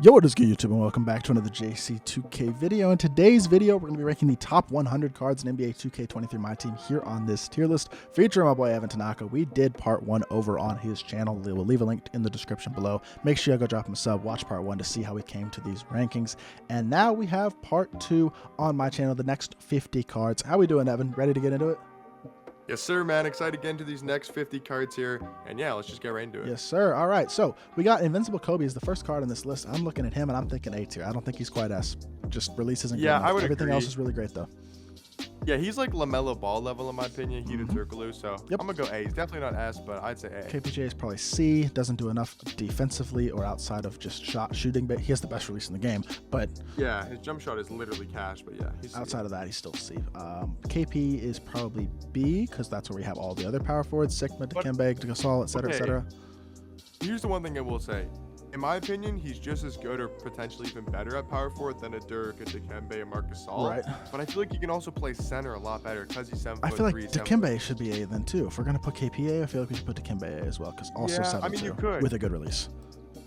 Yo, what is good, YouTube, and welcome back to another JC2K video. In today's video, we're going to be ranking the top 100 cards in NBA 2K23 MyTEAM here on this tier list, featuring my boy Evan Tanaka. We did part 1 over on his channel. We'll leave a link in the description below. Make sure you go drop him a sub, watch part 1 to see how we came to these rankings. And now we have part 2 on my channel, the next 50 cards. How we doing, Evan? Ready to get into it? Yes, sir, man. Excited to get into these next 50 cards here. And yeah, let's just get right into it. Yes, sir. All right. So we got Invincible Kobe is the first card on this list. I'm looking at him and I'm thinking A tier. I don't think he's quite S. Just release isn't good enough. I would Everything agree. else is really great, though. Yeah, he's like LaMelo Ball level in my opinion. He did Turkoglu, so Yep. I'm going to go A. He's definitely not S, but I'd say A. KPJ is probably C. Doesn't do enough defensively or outside of just shooting, but he has the best release in the game. But Yeah, his jump shot is literally cash, but yeah. He's outside of that, he's still C. KP is probably B because that's where we have all the other power forwards: Sigma, Dikembe, Gasol, etc., etc. Here's the one thing I will say. In my opinion, he's just as good or potentially even better at power forward than a Dirk, a Dikembe, a Marc Gasol. Right. But I feel like he can also play center a lot better because he's 7'3". I feel like Dikembe should be A then too. If we're gonna put KP A, I feel like we should put Dikembe A as well because also 7'2" with a good release.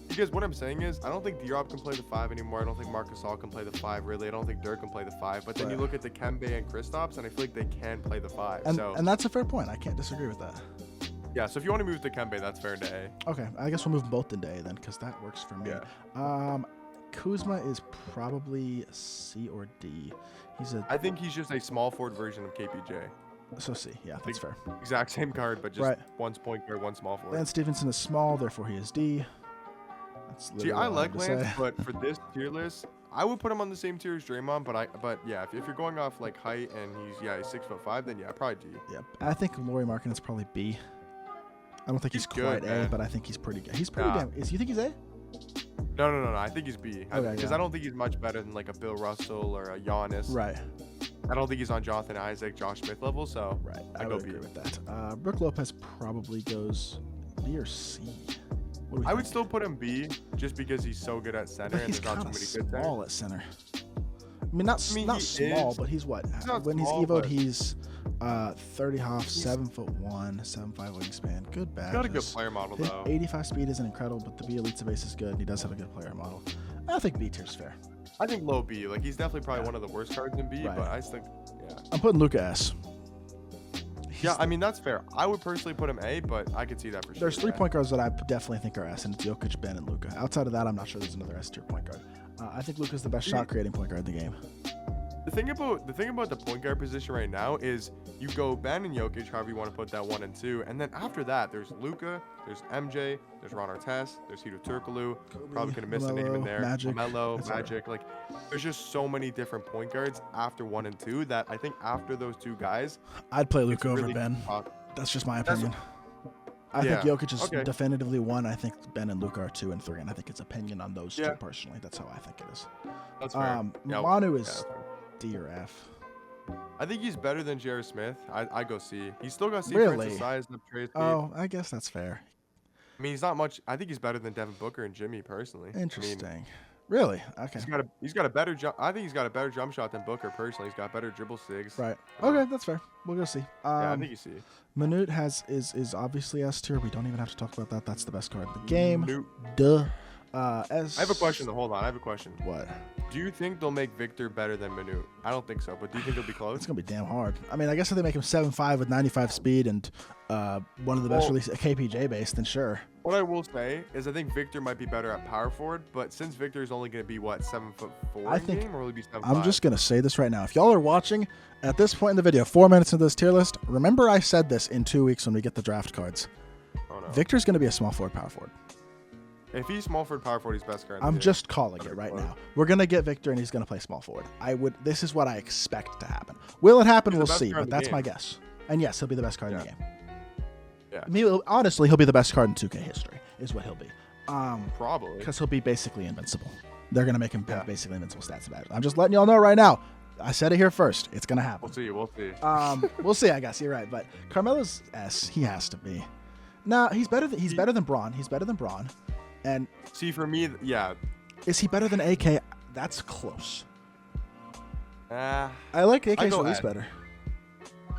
Because what I'm saying is, I don't think D-Rob can play the 5 anymore. I don't think Marc Gasol can play the 5, really. I don't think Dirk can play the 5. But then you look at Dikembe and Kristaps, and I feel like they can play the 5. And that's a fair point. I can't disagree with that. Yeah, so if you want to move Dikembe, that's fair into A. Okay, I guess we'll move both into A then, because that works for me. Yeah. Kuzma is probably C or D. I think he's just a small forward version of KPJ. So C, yeah, that's fair. Exact same card, but just one's point guard, one small forward. Lance Stevenson is small, therefore he is D. See, I like Lance, but for this tier list, I would put him on the same tier as Draymond. But yeah, if you're going off like height and he's 6'5", then yeah, probably D. Yeah, I think Lauri Markkanen is probably B. I don't think he's quite A, but I think he's pretty good. He's pretty damn. You think he's A? No. I think he's B. Because I don't think he's much better than like a Bill Russell or a Giannis. Right. I don't think he's on Jonathan Isaac, Josh Smith level. So I go B with that. Brook Lopez probably goes B or C. I would still put him B just because he's so good at center and there's not too many good there. Small at center. I mean, not small, but he's what? When he's evoed, he's 30 half, 7'1", 7'5" wingspan. Good badges. Got a good player model though. 85 speed isn't incredible, but the B elite base is good, and he does have a good player model. I think B tier's fair. I think low B. Like he's definitely probably one of the worst cards in B, but I think I'm putting Luka S. Yeah, I mean, that's fair. I would personally put him A, but I could see that for sure. There's 3 point guards that I definitely think are S, and it's Jokic, Ben, and Luka. Outside of that, I'm not sure there's another S tier point guard. I think Luka's the best shot creating point guard in the game. The thing about the point guard position right now is you go Ben and Jokic, however you want to put that 1 and 2, and then after that, there's Luka, there's MJ, there's Ron Artest, there's Hedo Turkoglu. Probably could have missed a name in there. Magic. Magic. Like, there's just so many different point guards after 1 and 2 that I think after those 2 guys, I'd play Luka over Ben. That's just my opinion. I think Jokic is definitively 1. I think Ben and Luka are 2 and 3, and I think it's opinion on those 2 personally. That's how I think it is. That's fair. Manu is D or F. I think he's better than J.R. Smith. I go C. He's still got C really? for size and trade speed. Oh, I guess that's fair. I mean, he's not much. I think he's better than Devin Booker and Jimmy personally. Interesting. I mean, really? Okay. He's got a better jump. I think he's got a better jump shot than Booker personally. He's got better dribble sigs. Right. Okay, that's fair. We'll go see. Yeah, I think you see. Manute is obviously S tier. We don't even have to talk about that. That's the best card in the game. Manute. Duh. S. I have a question. Hold on. I have a question. What? Do you think they'll make Victor better than Manute? I don't think so, but do you think it'll be close? It's gonna be damn hard. I mean, I guess if they make him 7'5" with 95 speed and one of the best releases, KPJ based, then sure. What I will say is I think Victor might be better at power forward, but since Victor is only going to be, what, 7'4" I think, game, or will he be 7'5"? I'm just going to say this right now. If y'all are watching at this point in the video, 4 minutes into this tier list, remember I said this in 2 weeks when we get the draft cards. Oh, no. Victor's going to be a small forward, power forward. If he's small forward, power forward, he's best card. I'm just calling it right now. We're going to get Victor, and he's going to play small forward. This is what I expect to happen. Will it happen? We'll see, but that's my guess. And yes, he'll be the best card in the game. Yeah. I mean, honestly, he'll be the best card in 2K history, is what he'll be. Probably. Because he'll be basically invincible. They're going to make him have basically invincible stats about it. I'm just letting y'all know right now. I said it here first. It's going to happen. We'll see. We'll see, I guess. You're right. But Carmelo's S. He has to be. No, he's better than Braun. He's better than Braun. And see, for me, yeah. Is he better than AK? That's close. I like AK's release better.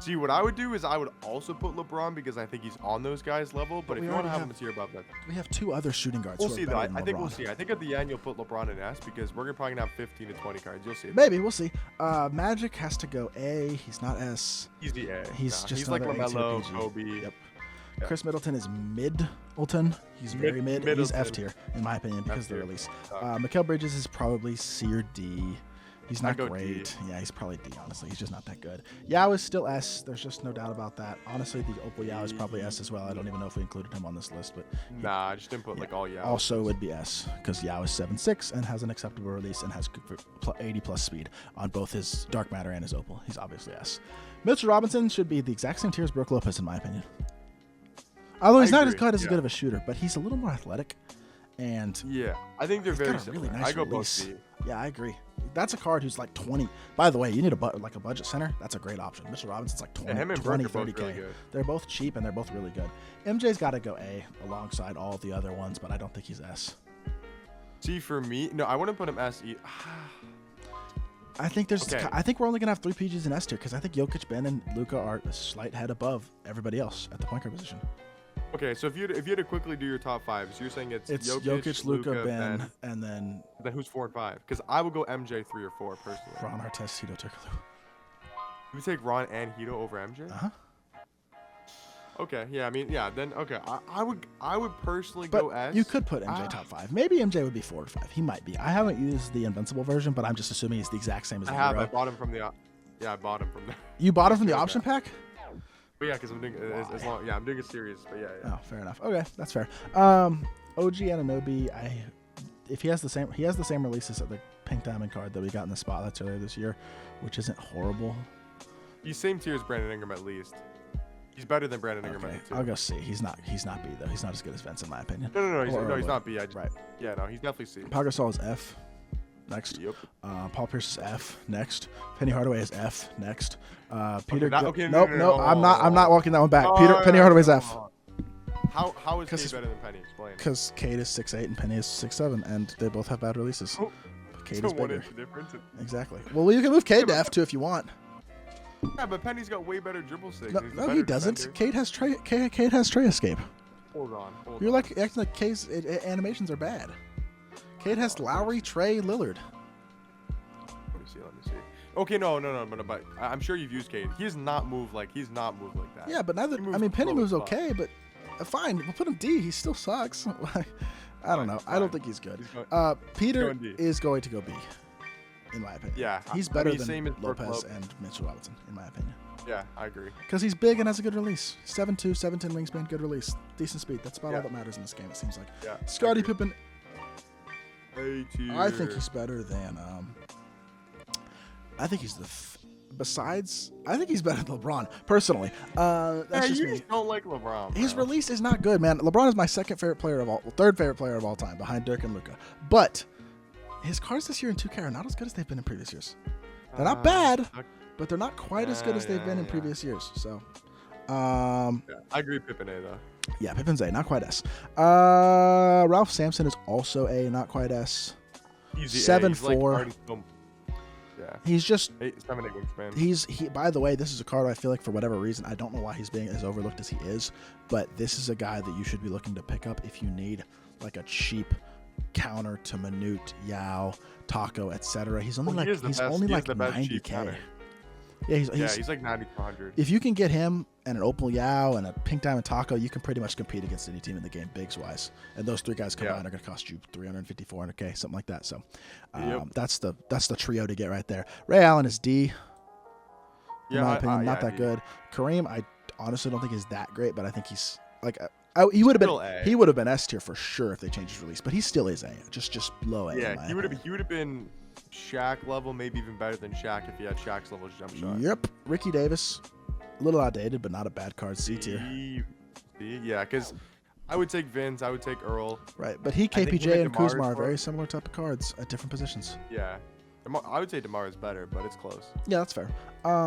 See, what I would do is I would also put LeBron because I think he's on those guys' level. But if we you want to already have him a tier above that, We have 2 other shooting guards. we'll who are see though. better than I think we'll LeBron. see. I think at the end you'll put LeBron in S because we're probably gonna have 15 to 20 cards. You'll see. Maybe we'll see. Magic has to go A. He's not S. He's the A. He's just he's like another A tier LaMelo, PG. Kobe. Yep. Yeah. Chris Middleton is Middleton. He's very mid. He's Middleton. F tier in my opinion because of the F-tier. release. Mikal Bridges is probably C or D. He's not I'd go great. D. Yeah, he's probably D, honestly. He's just not that good. Yao is still S. There's just no doubt about that. Honestly, the Opal Yao is probably S as well. I don't even know if we included him on this list, but Nah, I just didn't put like all Yao. also would be S because Yao is 7'6" and has an acceptable release and has 80 plus speed on both his Dark Matter and his Opal. He's obviously S. Mitchell Robinson should be the exact same tier as Brook Lopez, in my opinion. Although he's not as good as good of a shooter, but he's a little more athletic. And yeah, I think they're very got a similar. really nice I go release. both D. Yeah, I agree. That's a card who's like 20. By the way, you need a budget center. That's a great option. Mitchell Robinson's like 20, Yeah, him and 20 Brook are both 30K. really good. They're both cheap and they're both really good. MJ's got to go A alongside all of the other ones, but I don't think he's S. See, for me, no, I wouldn't put him S. I think Okay. I think we're only gonna have 3 PGs in S tier because I think Jokic, Ben, and Luka are a slight head above everybody else at the point guard position. Okay, so if you had to quickly do your top 5, so you're saying it's Jokic, Luka, Ben, and then then who's 4 and 5? Because I would go MJ 3 or 4 personally. Ron Artest, Tito Turkoglu. You would take Ron and Hito over MJ? Uh huh. Okay, yeah, I mean, yeah, then okay, I would personally But go S. you could put MJ top 5. Maybe MJ would be 4 or 5. He might be. I haven't used the Invincible version, but I'm just assuming he's the exact same as the I have. Hero. I bought him from the. I bought him from there. You bought him from the option pack? But yeah, because I'm doing as long. Yeah, I'm doing a series. But yeah. Oh, fair enough. Okay, that's fair. OG Anunoby, if he has the same releases at the Pink Diamond card that we got in the spotlights earlier this year, which isn't horrible. He's same tier as Brandon Ingram at least. He's better than Brandon Ingram Okay, at too. I'll go C. He's not B though. He's not as good as Vince in my opinion. No, Or he's not B. Right. Yeah, no, he's definitely C. Pau Gasol is F. Next. Yep. Paul Pierce is F. Next. Penny Hardaway is F. Next. Peter. Okay, nope. no. I'm not walking that one back. Penny Hardaway's F. How is Because Cade better than Penny? Explain. Because Cade is 6'8" and Penny is 6'7", and they both have bad releases. Oh, But Cade so is 1 bigger. inch difference. Exactly. Well, you can move Cade to F2 if you want. Yeah, but Penny's got way better dribble stakes. No, he doesn't. Cade has tray escape. Hold on. You're like acting like Cade's animations are bad. Cade has Lowry, Trey, Lillard. Let me see. Okay, no, but I'm sure you've used Cade. He does not move like that. Yeah, but neither. He moves I mean, Penny slow moves as fuck. okay, but fine. We'll put him D. He still sucks. I don't know. I don't think he's good. Peter going D. is going to go B, in my opinion. Yeah, he's I better mean, than same as Brook Lopez Lopez. and Mitchell Robinson, in my opinion. Yeah, I agree. Because he's big and has a good release. 7'2", 7'10" wingspan, good release, decent speed. That's about Yeah. all that matters in this game. It seems like. Yeah. Scottie I agree. Pippen. A tier. I think he's better than. I think he's besides. I think he's better than LeBron personally. That's Yeah, just you me. just don't like LeBron. His bro. release is not good, man. LeBron is my third favorite player of all time, behind Dirk and Luka. But his cards this year in 2K are not as good as they've been in previous years. They're not bad, but they're not quite as good as they've been in previous years. So, Yeah, I agree. Pippen A though. yeah, Pippen's A, not quite S. Ralph Sampson is also A, not quite S. Easy A. 7'4". He's like already yeah. He's just 7'8" wingspan. he. By the way, this is a card I feel like for whatever reason I don't know why he's being as overlooked as he is, but this is a guy that you should be looking to pick up if you need like a cheap counter to Manute, Yao, Taco, etc. He's only Well, like he's only like the best cheap 90K. counter. Yeah, he's like 90 to 100. If you can get him and an Opal Yao and a Pink Diamond Taco, you can pretty much compete against any team in the game, bigs wise. And those 3 guys combined are going to cost you 350, 400K, something like that. So that's the trio to get right there. Ray Allen is D. In my opinion, not that good. Kareem, I honestly don't think is that great, but I think he's like he would have been S tier for sure if they changed his release, but he still is A, just below A. Yeah, he would have been Shaq level, maybe even better than Shaq if he had Shaq's level jump shot. Yep, Ricky Davis, a little outdated, but not a bad card. C tier. Yeah, because I would take Vince, I would take Earl. Right, but he, think KPJ, and DeMar Kuzma are is very similar type of cards at different positions. Yeah, I would say DeMar is better, but it's close. Yeah, that's fair.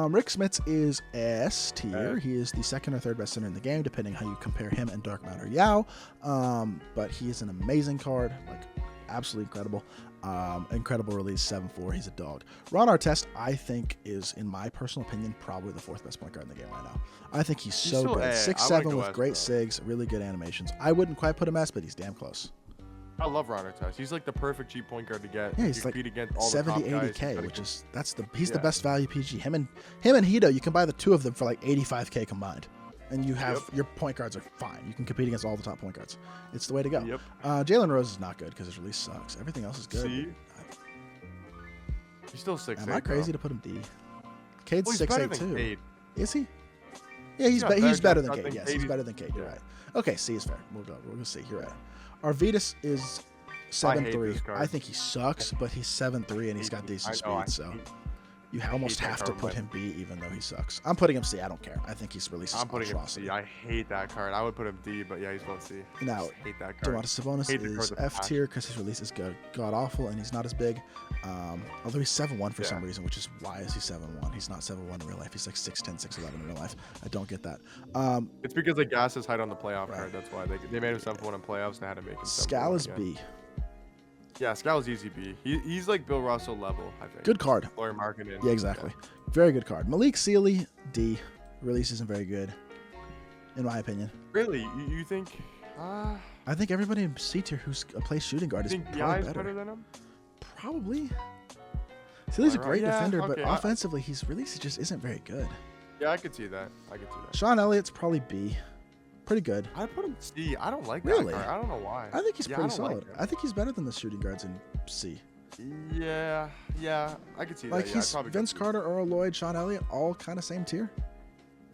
Rick Smits is S tier. He is the second or third best center in the game, depending how you compare him and Dark Matter Yao. But he is an amazing card, like absolutely incredible. Incredible release, 7'4". He's a dog. Ron Artest, I think, is, in my personal opinion, probably the 4th best point guard in the game right now. I think he's so still good. A. 6'7" with S, great though. sigs, really good animations. I wouldn't quite put him S, but he's damn close. I love Ron Artest. He's like the perfect cheap point guard to get. Yeah, he's you like compete against all 70, the top 80K, guys. which is he's the best value PG. Him and Hito, you can buy the two of them for like 85K combined, and you have your point guards are fine. You can compete against all the top point guards. It's the way to go. Yep. Jalen Rose is not good because his release sucks. Everything else is good. See? He's still 6'8". Am I crazy to put him D? Cade's Well, he's better 6'8" than too. Cade. Is he? Yeah, he's Yeah, better than I Cade. think Yes, Cade he's is- better than Cade. You're yeah. right. Okay, C is fair. We'll go C. You're right. Arvidas is I hate 7'3". this card. I think he sucks, but he's 7'3" and he's got decent I know, speed, so you almost that have to card, put but- him B, even though he sucks. I'm putting him C. I don't care. I think he's released. I'm putting him C. I hate that card. I would put him D, but yeah, he's both C. Now, Just hate that card. Domantas Sabonis Hate the is cards with F passion. tier because his release is god awful and he's not as big. Although he's 7'1" for some Yeah. reason, which is why is he 7'1"? He's not 7'1" in real life. He's like 6'10", 6'11" in real life. I don't get that. It's because they gas his height on the playoff Right. card. That's why they made him 7'1" in playoffs and they had to make him 7'1" Scal is again. B. Yeah, Scal is easy B. He's like Bill Russell level, I think. Good card. Lawyer marketing. Yeah, exactly. Very good card. Malik Sealy, D. Release isn't very good, in my opinion. Really? You think? I think everybody in C tier who's plays shooting guard You is think probably Bi is better. better than him? Probably. Sealy's a Alright, great yeah, defender, but okay, offensively, his release just isn't very good. Yeah, I could see that. I could see that. Sean Elliott's probably B. Pretty good. I put him C. I don't like Really? that card. I don't know why. I think he's Yeah, pretty I don't like solid. him. I think he's better than the shooting guards in C. Yeah, I could see Like that. Yeah, he's I'd probably go Vince C. Carter, Earl Lloyd, Sean Elliott, all kind of same tier.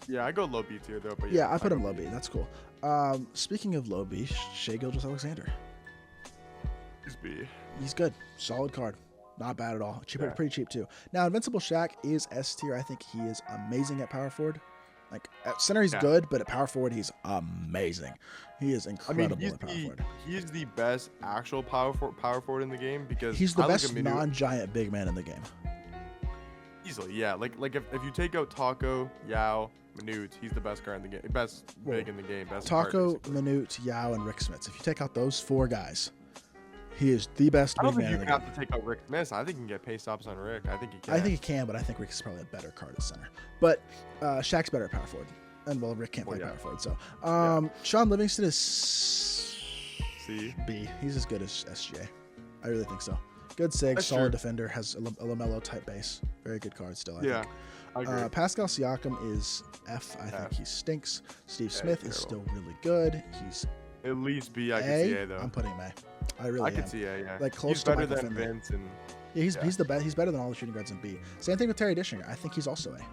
Yeah, I go low B tier though. But Yeah, I put go him low B. That's cool. Speaking of low B, Shai Gilgeous-Alexander. He's B. He's good. Solid card. Not bad at all. Cheap, Yeah. pretty cheap too. Now, Invincible Shaq is S tier. I think he is amazing at power forward. Like at center, he's Yeah. good, but at power forward, he's amazing. He is I incredible mean, at power forward. he's the best actual power forward in the game because He's the I look best at Minu non-giant big man in the game. easily. Yeah, like if you take out Taco, Yao, Manute, he's the best guard in the game, best big in the game, best guard, Taco, basically. Manute, Yao, and Rick Smits. If you take out those four guys, he is the best I don't big think man you in the can game. have to take out Rick Smith. I think you can get pace stops on Rick. I think he can. I think he can, but I think Rick is probably a better card at center. But Shaq's better at power forward. And, well, Rick can't play yeah. power forward. So, Sean Livingston is C. B. He's as good as SGA. I really think so. Good sig, That's solid true. defender, has a LaMelo type base. Very good card still, I Yeah, think. I agree. Pascal Siakam is F. I think he stinks. Steve Yeah, Smith he's is still terrible. really good. He's At least B. I can see A though. I'm putting him A. I really I am. can see A. Yeah. Like, close he's to better Michael than Finley. Vince and. Yeah, he's Yeah. he's the best. He's better than all the shooting guards in B. Same thing with Terry Dishinger. I think he's also A. Yeah,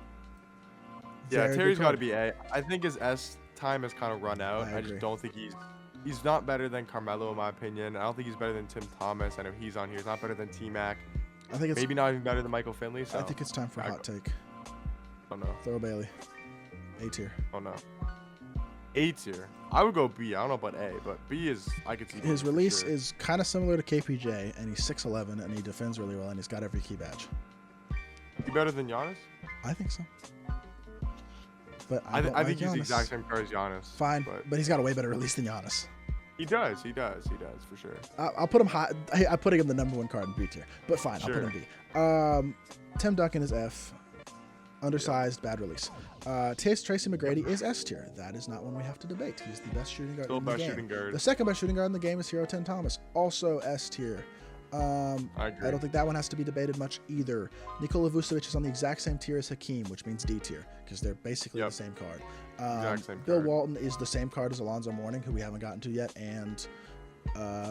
Very good Terry's got to card. be A. I think his S time has kind of run out. I I just agree. don't think he's not better than Carmelo in my opinion. I don't think he's better than Tim Thomas. I know he's on here. He's not better than T-Mac. I think it's. Maybe not even better than Michael Finley. So I think it's time for a I hot take. Oh no. Throw Bailey. A tier. Oh no. A tier. I would go B. I don't know about A, but B is I could see. His B for release sure. is kind of similar to KPJ, and he's 6'11", and he defends really well, and he's got every key badge. He better than Giannis? I think so. But I don't think like he's the Giannis. exact same card as Giannis. Fine, but he's got a way better release than Giannis. He does for sure. I'll put him high. I'm putting him the number one card in B tier, but fine, I'll put him B. Tim Duncan is F. Undersized, bad release. Tracy McGrady is S tier. That is not one we have to debate. He's the best shooting guard Still in the best game. shooting guard. The second best shooting guard in the game is Hero 10 Thomas, also S tier. I agree. I don't think that one has to be debated much either. Nikola Vucevic is on the exact same tier as Hakeem, which means D tier, because they're basically the same card. Exact same Bill card. Walton is the same card as Alonzo Mourning, who we haven't gotten to yet, and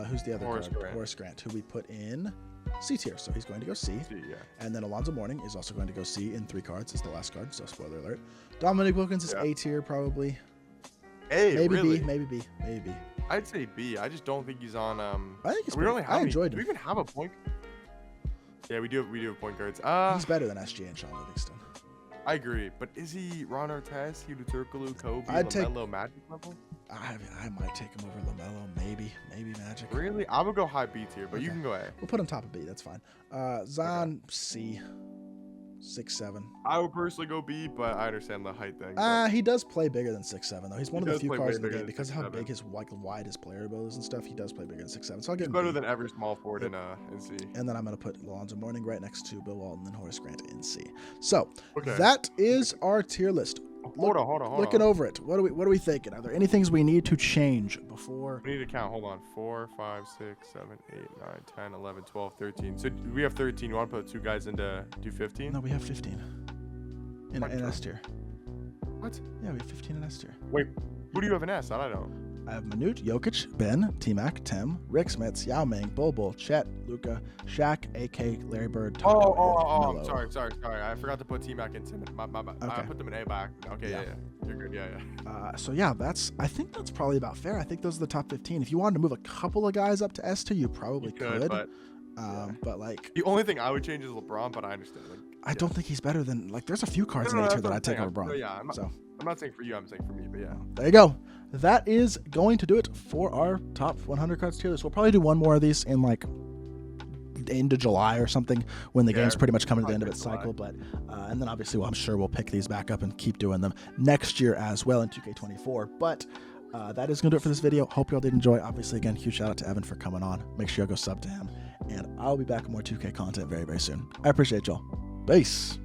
who's the other Horace card? Grant. Horace Grant, who we put in C tier, so he's going to go C. C, yeah. And then Alonzo Mourning is also going to go C in 3 cards. It's the last card, so spoiler alert. Dominic Wilkins is Yeah. A tier, probably. A, Maybe really? B, maybe B, maybe B. I'd say B. I just don't think he's on. I think he's we don't pretty- have I any- enjoyed Do we him. even have a point? Yeah, we do have point guards. He's better than SG and Sean Livingston. I agree, but is he Ron Artest, Hideo Turkoglu, Kobe, I'd take- LaMelo, Magic level? I might take him over LaMelo, maybe Magic. Really? I would go high B tier, but you Okay. can go A. We'll put him top of B. That's fine. Zahn C. 6'7". I would personally go B, but I understand the height thing. He does play bigger than 6'7" though. He's one of the few play cards way in the bigger game than because of how 6'7". big his wide his player abilities and stuff. He does play bigger than 6'7". So I'll give He's him better B. than every small forward in C. And then I'm gonna put Alonzo Mourning right next to Bill Walton and Horace Grant in C. So Okay. that is our tier list. Hold on. Looking over it, what are we thinking? Are there any things we need to change before? We need to count. Hold on. 4, 5, 6, 7, 8, 9, 10, 11, 12, 13. So we have 13. You want to put 2 guys into do 15? No, we have 15 in S tier. What? Yeah, we have 15 in S tier. Wait, who do you have in S? I don't know. I have Manute, Jokic, Ben, T-Mac, Tim, Rick Smits, Yao Ming, Bol, Chet, Luka, Shaq, AK, Larry Bird, Tucker, I'm sorry. I forgot to put T-Mac and Tim. My bad. Okay. I put them in A back. Okay, yeah. You're good. Yeah. So yeah, I think that's probably about fair. I think those are the top 15. If you wanted to move a couple of guys up to S2, you probably could. But like the only thing I would change is LeBron, but I understand. Like, I don't think he's better than there's a few cards in A tier that I'd take over LeBron. I'm not saying for you, I'm saying for me, but yeah. There you go. That is going to do it for our top 100 cards tier list. We'll probably do one more of these in like into July or something when the game's pretty much coming to the end of its cycle. But and then obviously, I'm sure we'll pick these back up and keep doing them next year as well in 2K24. But that is going to do it for this video. Hope y'all did enjoy. Obviously, again, huge shout out to Evan for coming on. Make sure y'all go sub to him. And I'll be back with more 2K content very, very soon. I appreciate y'all. Peace.